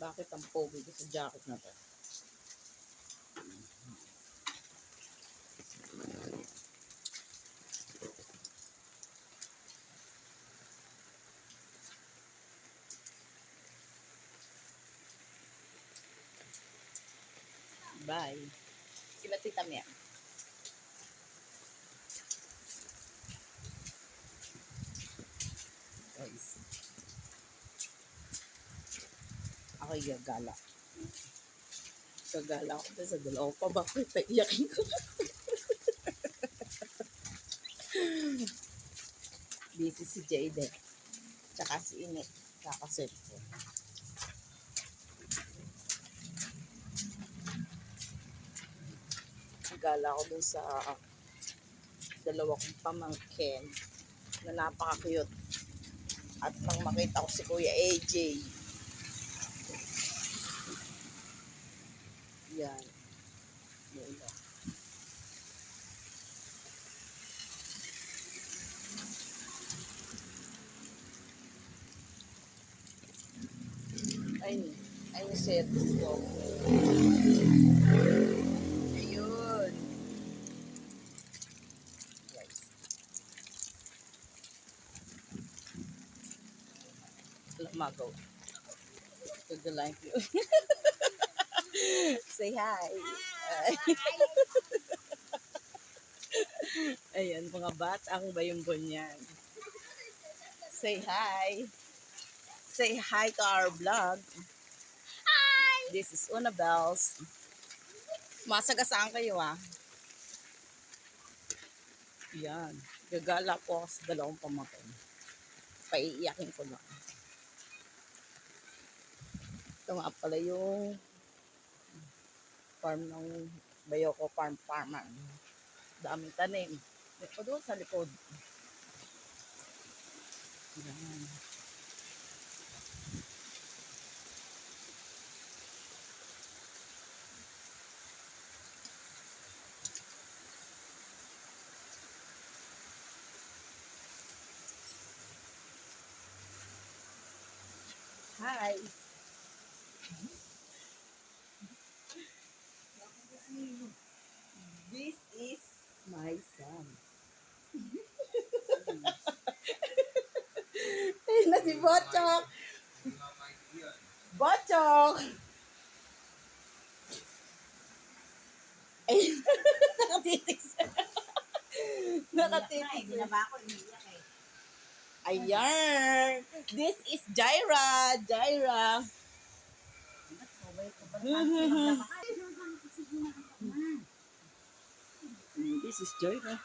Bakit ang pogi ko sa jacket na to? Bye. Sila Tita Mia. Guys. Ako'y gagala. Gagala ako sa dalawang pabakit. Iyakin ko. Busy si Jade. Tsaka si Inek. Kakaselfon. Gala ako dun sa dalawa kong pamangkin na napaka-cute. At nang makita ko si Kuya AJ. Yan. Yan. Ay, set ko. Ayun. Guys. Lumagaw. Kagalain ko. Say hi. Ayan, mga batang bayumbon yan. Say hi. Say hi to our vlog. Hi! This is Una Bells. Masagasaan kayo Yan. Gagala po sa dalawang pamangkin. Paiiyakin ko lang. Ito nga pala yung farm ng Bayoko Farmer. Daming tanim. Ito doon sa likod. Yan. Hi. This is my son. Ayun na si Bochok. Bochok. Ayun. Nakatitig siya. Nakatitig siya. Ayan. This is Jaira. Jaira. This is Jaira.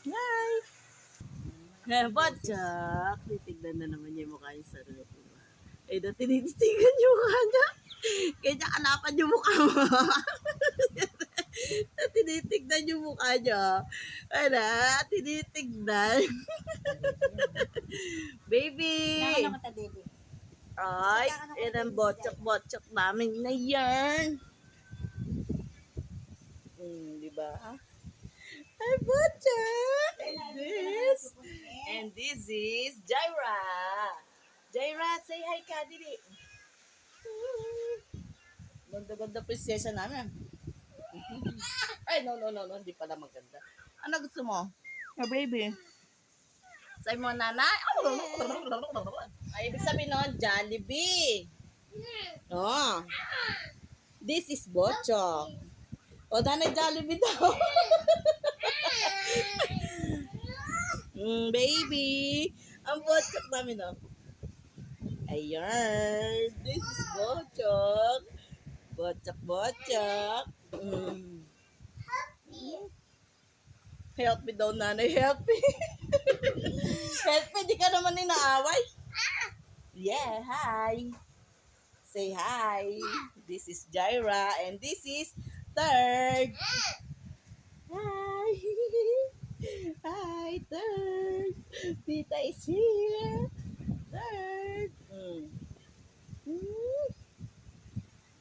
Hi. Bochok. Titignan na naman niya yung mukha niya sa sarili. Ay, tinitigan yung mukha niya. Kaya kanapan yung mukha mo. Tinitignan yung mukha niya. Ano? Tinitignan. Baby! Ay, yan ang bochok-bochok namin na yan. Diba? Ay, bochok! And this is Jaira. Jaira, say hi ka, dili. Ganda-ganda prinsesa namin. Ay, no, hindi pala maganda. Ano gusto mo? Oh, baby. Say mo, nanay. Ay, ibig sabihin nun, Jollibee. Oh. This is Bochok. O, nanay Jollibee daw. Baby. Ang Bochok namin, oh. Ayan. This is Bochok. Bochok. Help me daw, nanay. Help me. Help me, di ka naman inaaway. Yeah, hi. Say hi. This is Jaira and this is Third. Hi. Hi, Third. Tita is here. Third.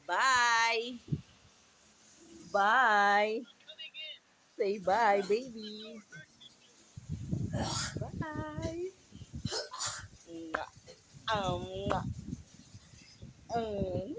Bye. Bye. Say bye, baby. Bye. Um, um,